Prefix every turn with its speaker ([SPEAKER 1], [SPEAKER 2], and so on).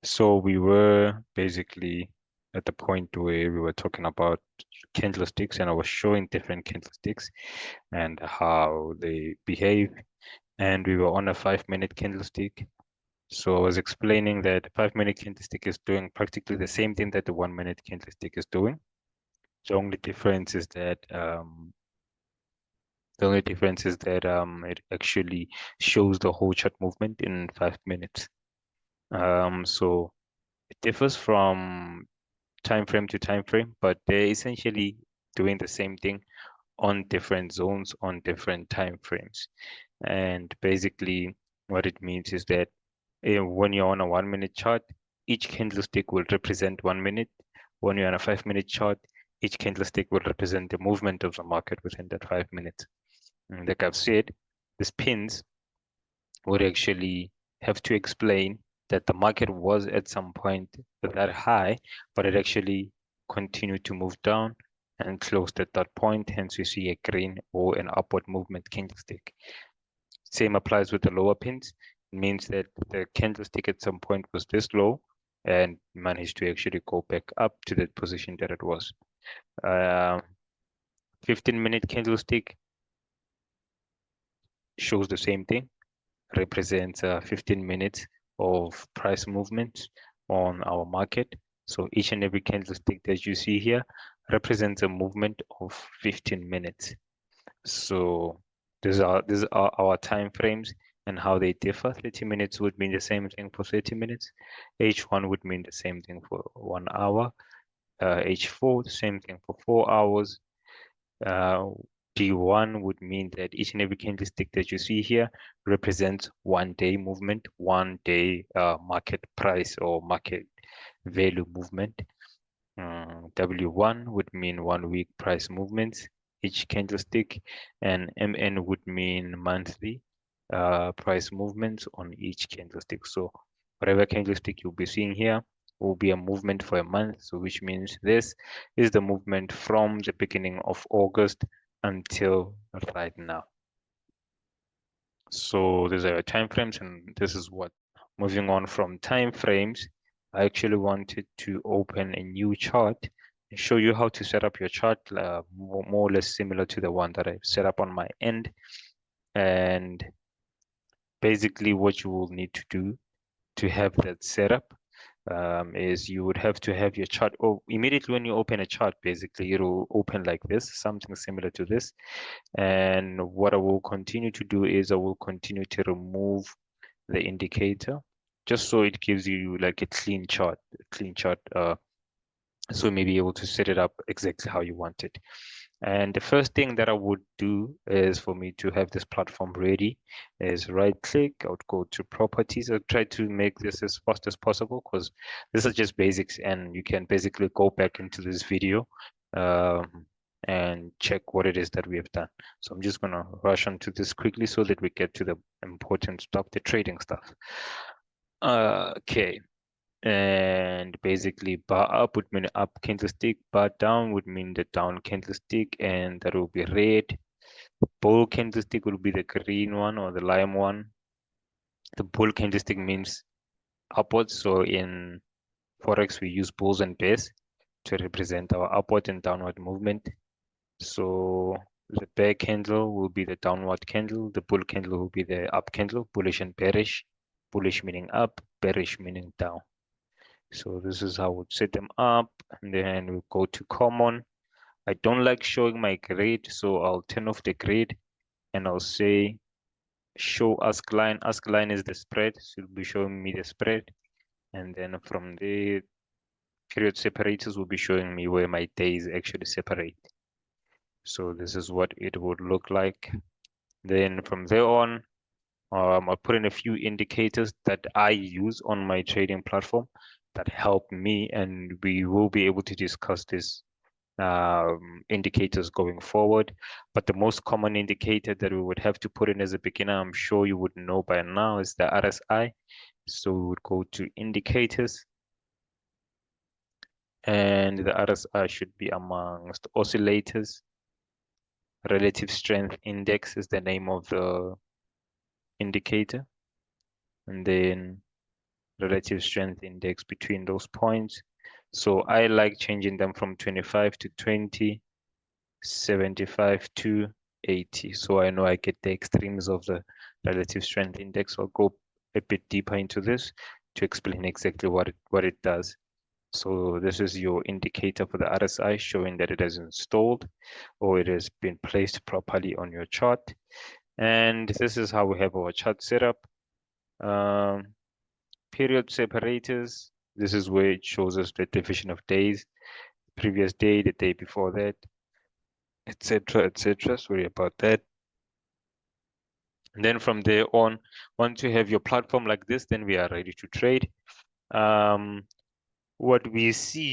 [SPEAKER 1] So we were basically at the point where we were talking about candlesticks, and I was showing different candlesticks and how they behave. And we were on a 5-minute candlestick. So I was explaining that the 5-minute candlestick is doing practically the same thing that the 1-minute candlestick is doing. The only difference is that it actually shows the whole chart movement in 5 minutes. So it differs from time frame to time frame, but they're essentially doing the same thing on different zones on different time frames. And basically, what it means is that when you're on a 1-minute chart, each candlestick will represent 1 minute. When you're on a 5-minute chart, each candlestick will represent the movement of the market within that 5 minutes. And like I've said, these pins would actually have to explain that the market was at some point that high, but it actually continued to move down and closed at that point. Hence, we see a green or an upward movement candlestick. Same applies with the lower pins. It means that the candlestick at some point was this low and managed to actually go back up to the position that it was. 15-minute candlestick shows the same thing, represents 15 minutes of price movement on our market. So each and every candlestick that you see here represents a movement of 15 minutes. So these are our time frames and how they differ. 30 minutes would mean the same thing for 30 minutes. H1 would mean the same thing for 1 hour. H4, the same thing for 4 hours. D1 would mean that each and every candlestick that you see here represents 1 day movement, 1 day market price or market value movement. W1 would mean 1 week price movements, each candlestick, and MN would mean monthly price movements on each candlestick. So whatever candlestick you'll be seeing here will be a movement for a month. So which means this is the movement from the beginning of August until right now. So these are time frames, and this is what moving on from time frames. I actually wanted to open a new chart and show you how to set up your chart, more or less similar to the one that I've set up on my end. And basically what you will need to do to have that setup is you would have to have your chart. Oh, immediately when you open a chart, basically it'll open like this, something similar to this. And what I will continue to do is I will continue to remove the indicator just so it gives you like a clean chart, so you may be able to set it up exactly how you want it. And the first thing that I would do is for me to have this platform ready is right click. I would go to properties. I'll try to make this as fast as possible because this is just basics and you can basically go back into this video and check what it is that we have done. So I'm just going to rush onto this quickly so that we get to the important stuff, the trading stuff. Okay. And basically bar up would mean up candlestick, bar down would mean the down candlestick, and that will be red. Bull candlestick will be the green one or the lime one. The bull candlestick means upwards. So in Forex, we use bulls and bears to represent our upward and downward movement. So the bear candle will be the downward candle. The bull candle will be the up candle, bullish and bearish. Bullish meaning up, bearish meaning down. So this is how we'll set them up, and then we'll go to common. I don't like showing my grid, so I'll turn off the grid and I'll say show ask line. Ask line is the spread, so it'll be showing me the spread. And then from the period separators will be showing me where my days actually separate. So this is what it would look like. Then from there on, I'll put in a few indicators that I use on my trading platform that help me, and we will be able to discuss this indicators going forward. But the most common indicator that we would have to put in as a beginner, I'm sure you would know by now, is the RSI. So we would go to indicators, and the RSI should be amongst oscillators. Relative strength index is the name of the indicator. And then relative strength index between those points. So I like changing them from 25 to 20, 75 to 80. So I know I get the extremes of the relative strength index. I'll go a bit deeper into this to explain exactly what it does. So this is your indicator for the RSI showing that it has installed or it has been placed properly on your chart. And this is how we have our chart set up. Period separators. This is where it shows us the division of days, previous day, the day before that, etc., etc. Sorry about that. And then from there on, once you have your platform like this, then we are ready to trade. What we see